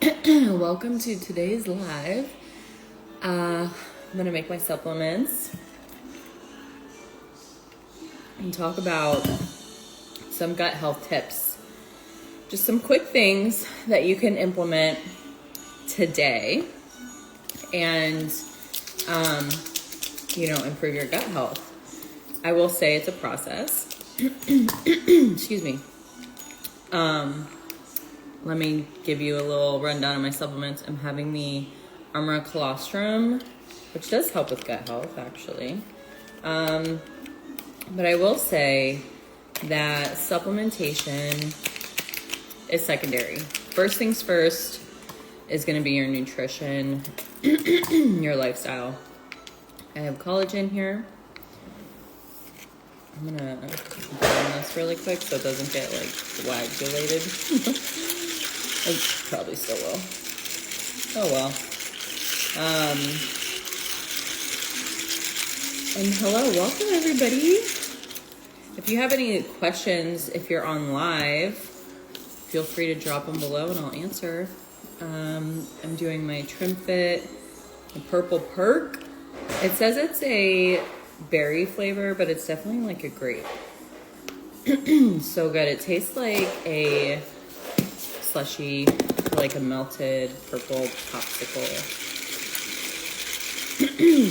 Welcome to today's live. I'm gonna make my supplements and talk about some gut health tips. Just some quick things that you can implement today and, improve your gut health. I will say it's a process. Excuse me. Let me give you a little rundown of my supplements. I'm having the Armra Colostrum, which does help with gut health, actually. But I will say that supplementation is secondary. First things first is going to be your nutrition, your lifestyle. I have collagen here. I'm going to burn this really quick so it doesn't get coagulated. It probably still will. Oh well. And hello, welcome everybody. If you have any questions, if you're on live, feel free to drop them below and I'll answer. I'm doing my TrimFit, the Purple Perk. It says it's a berry flavor, but it's definitely like a grape. So good. It tastes like a slushy, like a melted purple popsicle.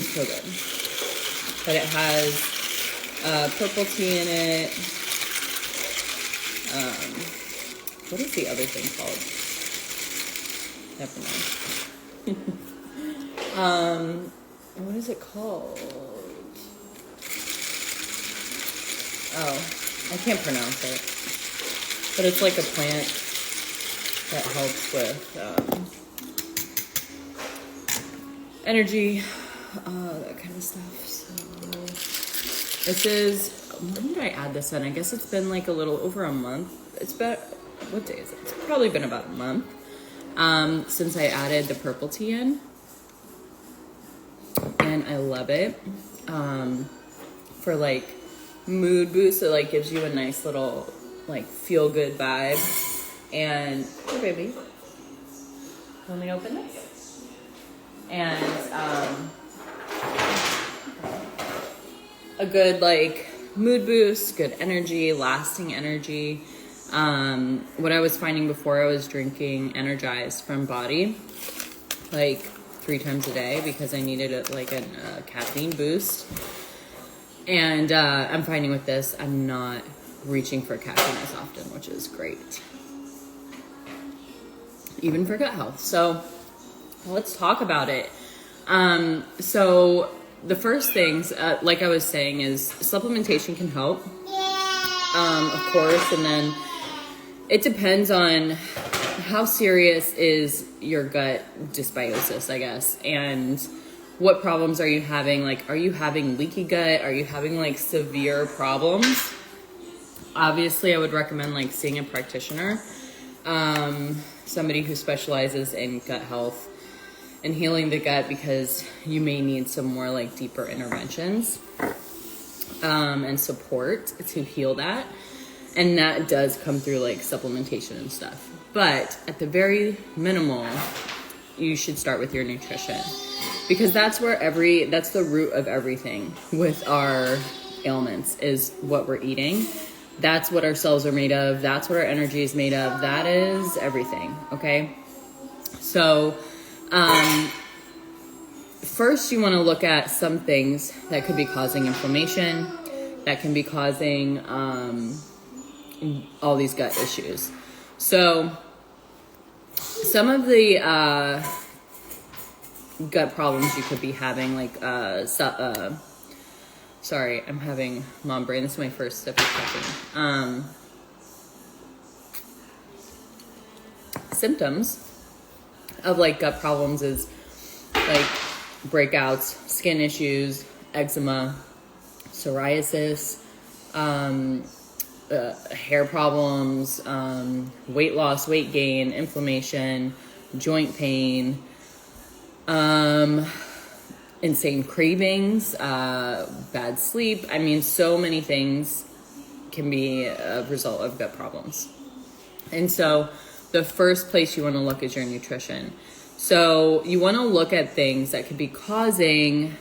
So good. But it has purple tea in it. What is the other thing called? Never mind. What is it called? Oh, I can't pronounce it. But it's like a plant that helps with energy, that kind of stuff. So this is, when did I add this in? I guess it's been like a little over a month. It's been, what day is it? It's probably been about a month since I added the purple tea in. And I love it for like mood boost. It like gives you a nice little like feel good vibe. And, hey baby, let me open this. And a good like mood boost, good energy, lasting energy. What I was finding before, I was drinking Energized from Body like 3 times a day because I needed a caffeine boost. And I'm finding with this, I'm not reaching for caffeine as often, which is great. Even for gut health. So let's talk about it. So the first things, like I was saying, is supplementation can help, of course, and then it depends on how serious is your gut dysbiosis, I guess, and what problems are you having? Like, are you having leaky gut? Are you having like severe problems? Obviously, I would recommend like seeing a practitioner. Somebody who specializes in gut health and healing the gut, because you may need some more like deeper interventions and support to heal that. And that does come through like supplementation and stuff. But at the very minimal, you should start with your nutrition, because that's where that's the root of everything with our ailments, is what we're eating. That's what our cells are made of. That's what our energy is made of. That is everything, okay? So, first you want to look at some things that could be causing inflammation, that can be causing all these gut issues. So, some of the gut problems you could be having, like, sorry, I'm having mom brain. This is my first step of cooking. Symptoms of like gut problems is like breakouts, skin issues, eczema, psoriasis, hair problems, weight loss, weight gain, inflammation, joint pain, insane cravings, bad sleep. I mean, so many things can be a result of gut problems. And so the first place you want to look is your nutrition. So you want to look at things that could be causing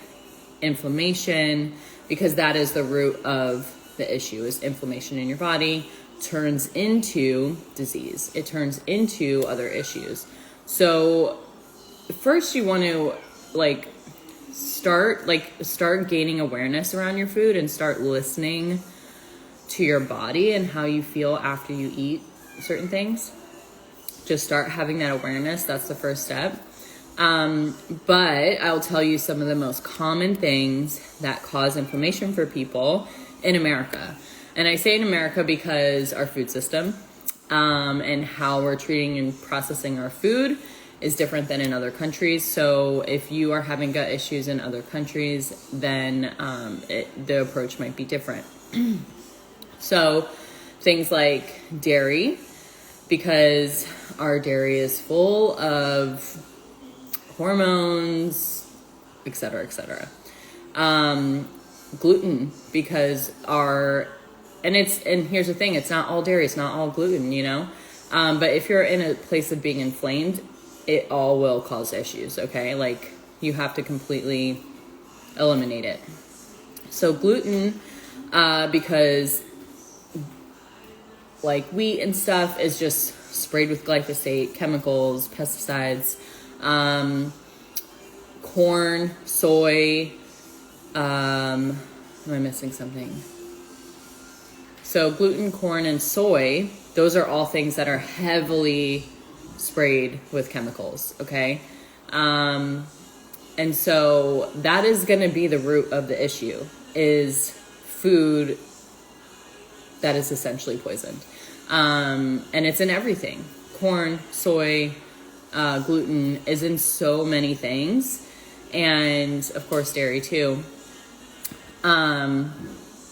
inflammation, because that is the root of the issue. Is inflammation in your body turns into disease. It turns into other issues. So first you want to start gaining awareness around your food and start listening to your body and how you feel after you eat certain things. Just start having that awareness. That's the first step. But I'll tell you some of the most common things that cause inflammation for people in America. And I say in America because our food system and how we're treating and processing our food is different than in other countries. So if you are having gut issues in other countries, then the approach might be different. So things like dairy, because our dairy is full of hormones, et cetera, et cetera. Gluten, because and here's the thing, it's not all dairy, it's not all gluten, you know? But if you're in a place of being inflamed, it all will cause issues, okay? Like, you have to completely eliminate it. So gluten, because like wheat and stuff is just sprayed with glyphosate, chemicals, pesticides, corn, soy, am I missing something? So gluten, corn, and soy, those are all things that are heavily sprayed with chemicals, okay? And so that is going to be the root of the issue, is food that is essentially poisoned. And it's in everything. Corn, soy, gluten is in so many things. And of course, dairy too.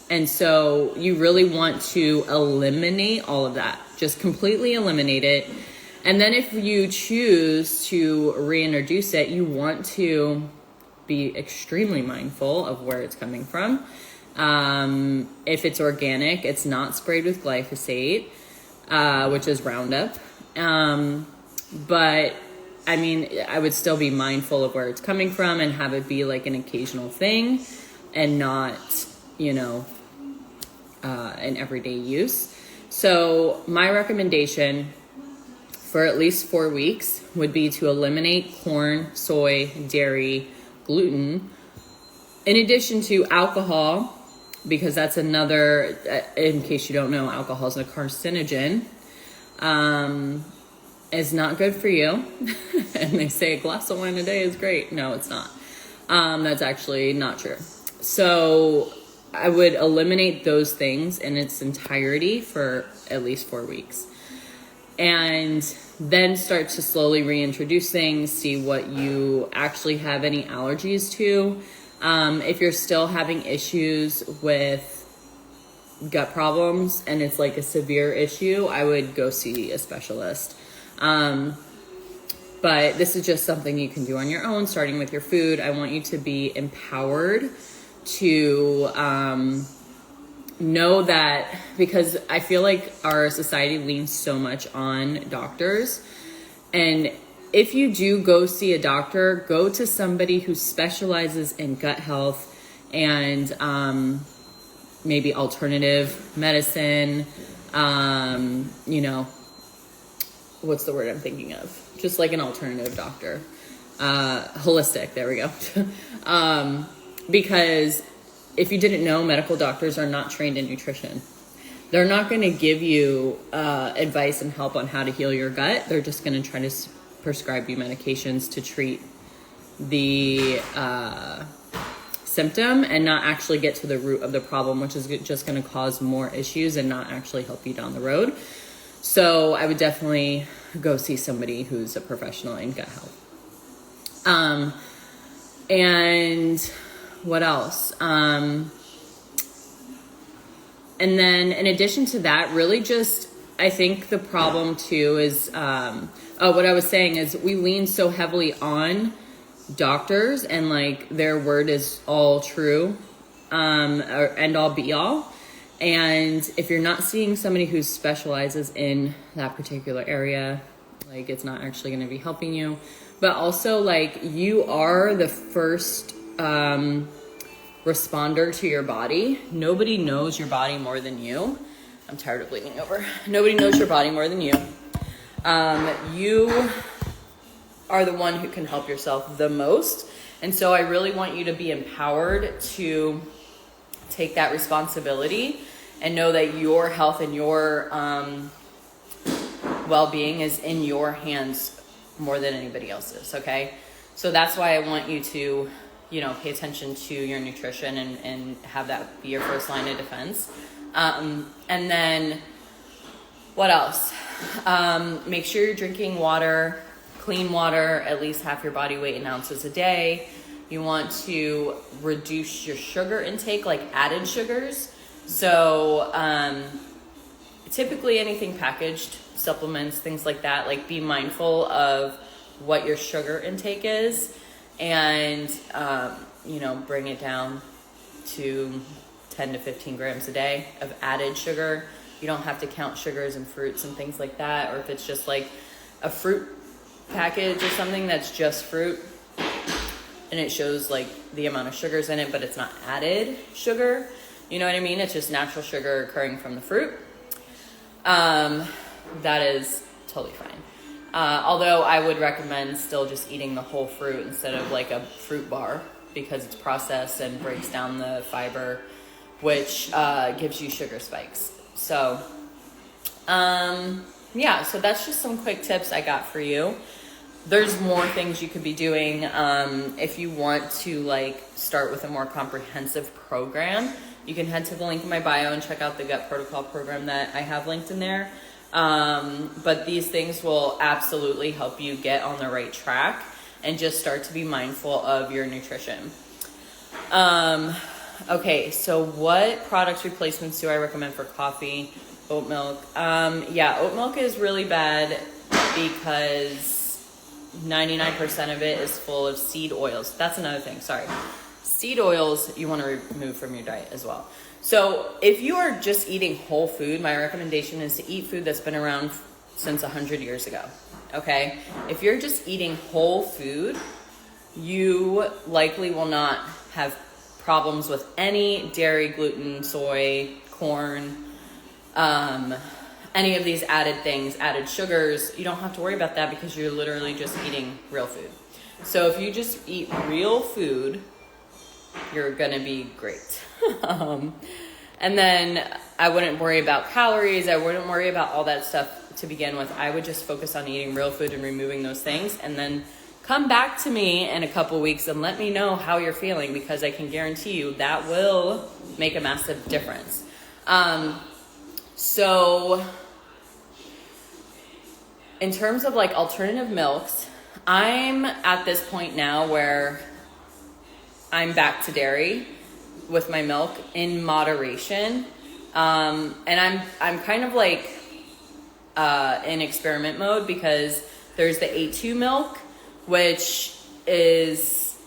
And so you really want to eliminate all of that. Just completely eliminate it. And then if you choose to reintroduce it, you want to be extremely mindful of where it's coming from. If it's organic, it's not sprayed with glyphosate, which is Roundup. But I mean, I would still be mindful of where it's coming from and have it be like an occasional thing and not, an everyday use. So my recommendation for at least 4 weeks would be to eliminate corn, soy, dairy, gluten, in addition to alcohol, because that's another, in case you don't know, alcohol is a carcinogen. Is not good for you. And they say a glass of wine a day is great. No, it's not. That's actually not true. So I would eliminate those things in its entirety for at least 4 weeks. And then start to slowly reintroduce things, see what you actually have any allergies to. If you're still having issues with gut problems and it's like a severe issue, I would go see a specialist. But this is just something you can do on your own, starting with your food. I want you to be empowered to know that, because I feel like our society leans so much on doctors. And if you do go see a doctor, go to somebody who specializes in gut health and maybe alternative medicine, what's the word I'm thinking of? Just like an alternative doctor. Holistic, there we go. Because if you didn't know, medical doctors are not trained in nutrition. They're not going to give you advice and help on how to heal your gut. They're just going to try to prescribe you medications to treat the symptom and not actually get to the root of the problem, which is just going to cause more issues and not actually help you down the road. So I would definitely go see somebody who's a professional in gut health. And what else? And then in addition to that, really just, I think the problem too is, what I was saying is we lean so heavily on doctors and like their word is all true, and all be all. And if you're not seeing somebody who specializes in that particular area, like it's not actually going to be helping you. But also, like, you are the first responder to your body. Nobody knows your body more than you. I'm tired of leaning over. Nobody knows your body more than you. You are the one who can help yourself the most. And so I really want you to be empowered to take that responsibility and know that your health and your well-being is in your hands more than anybody else's, okay? So that's why I want you to, you know, pay attention to your nutrition and have that be your first line of defense. And then what else? Make sure you're drinking water, clean water, at least half your body weight in ounces a day. You want to reduce your sugar intake, like added sugars. So typically anything packaged, supplements, things like that, like be mindful of what your sugar intake is and, you know, bring it down to 10 to 15 grams a day of added sugar. You don't have to count sugars and fruits and things like that. Or if it's just like a fruit package or something that's just fruit and it shows like the amount of sugars in it, but it's not added sugar. You know what I mean? It's just natural sugar occurring from the fruit. That is totally fine. Although I would recommend still just eating the whole fruit instead of like a fruit bar because it's processed and breaks down the fiber, which gives you sugar spikes. So, yeah, so that's just some quick tips I got for you. There's more things you could be doing. If you want to like start with a more comprehensive program, you can head to the link in my bio and check out the Gut Protocol program that I have linked in there. But these things will absolutely help you get on the right track and just start to be mindful of your nutrition. Okay, so what product replacements do I recommend for coffee? Oat milk. Yeah, oat milk is really bad because 99% of it is full of seed oils. That's another thing, sorry. Seed oils you want to remove from your diet as well. So if you are just eating whole food, my recommendation is to eat food that's been around since 100 years ago, okay? If you're just eating whole food, you likely will not have problems with any dairy, gluten, soy, corn, any of these added things, added sugars. You don't have to worry about that because you're literally just eating real food. So if you just eat real food, you're gonna be great. And then I wouldn't worry about calories. I wouldn't worry about all that stuff to begin with. I would just focus on eating real food and removing those things, and then come back to me in a couple weeks and let me know how you're feeling, because I can guarantee you that will make a massive difference. So in terms of like alternative milks, I'm at this point now where I'm back to dairy with my milk in moderation. And I'm kind of like in experiment mode because there's the A2 milk, which is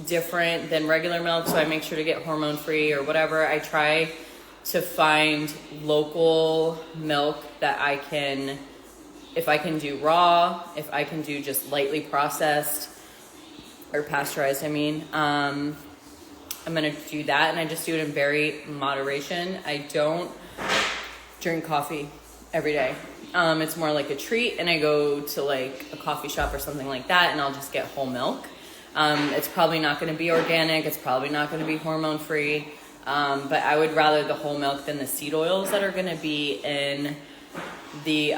different than regular milk. So I make sure to get hormone free or whatever. I try to find local milk that I can, if I can do raw, if I can do just lightly processed or pasteurized, I'm going to do that, and I just do it in very moderation. I don't drink coffee every day. It's more like a treat, and I go to like a coffee shop or something like that, and I'll just get whole milk. It's probably not going to be organic. It's probably not going to be hormone free. But I would rather the whole milk than the seed oils that are going to be in the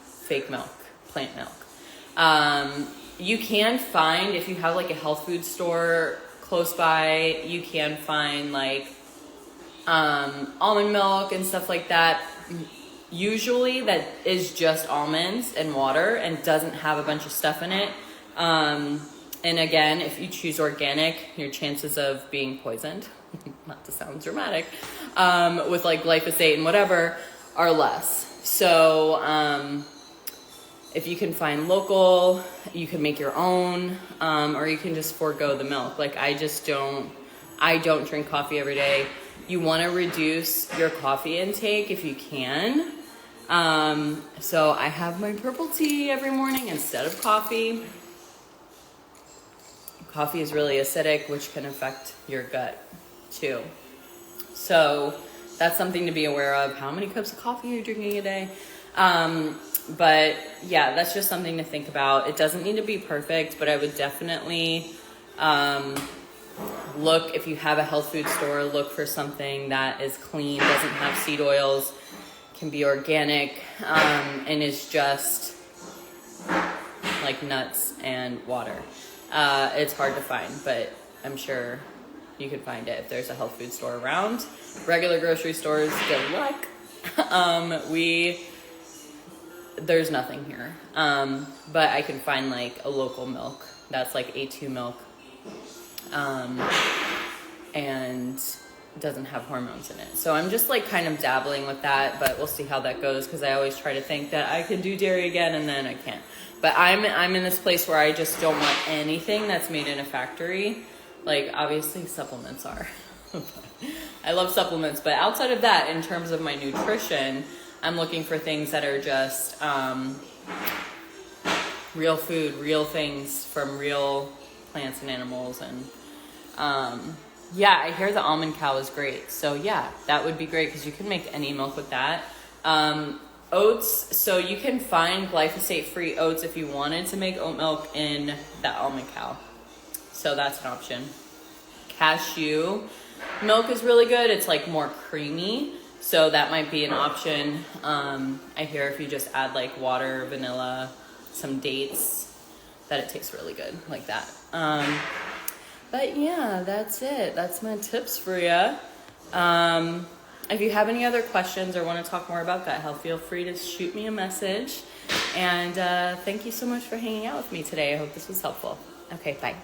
fake milk, plant milk. You can find, if you have like a health food store close by, you can find like almond milk and stuff like that. Usually that is just almonds and water and doesn't have a bunch of stuff in it. And again, if you choose organic, your chances of being poisoned, not to sound dramatic, with like glyphosate and whatever, are less. So if you can find local, you can make your own, or you can just forego the milk. Like I I don't drink coffee every day. You want to reduce your coffee intake if you can. So I have my purple tea every morning instead of coffee. Coffee is really acidic, which can affect your gut too. So that's something to be aware of. How many cups of coffee are you drinking a day? But yeah, that's just something to think about. It doesn't need to be perfect, but I would definitely look, if you have a health food store, look for something that is clean, doesn't have seed oils, can be organic, and is just like nuts and water. It's hard to find, but I'm sure you could find it if there's a health food store around. Regular grocery stores, good luck. There's nothing here. But I can find like a local milk that's like A2 milk. And doesn't have hormones in it. So I'm just like kind of dabbling with that, but we'll see how that goes, because I always try to think that I can do dairy again and then I can't. But I'm in this place where I just don't want anything that's made in a factory. Like obviously supplements are. I love supplements, but outside of that, in terms of my nutrition, I'm looking for things that are just real food, real things from real plants and animals. And yeah, I hear the almond cow is great. So yeah, that would be great because you can make any milk with that. Oats, so you can find glyphosate-free oats if you wanted to make oat milk in that almond cow. So that's an option. Cashew milk is really good. It's like more creamy. So that might be an option. I hear if you just add like water, vanilla, some dates, that it tastes really good like that. But yeah, that's it. That's my tips for you. If you have any other questions or want to talk more about gut health, feel free to shoot me a message. And thank you so much for hanging out with me today. I hope this was helpful. Okay, bye.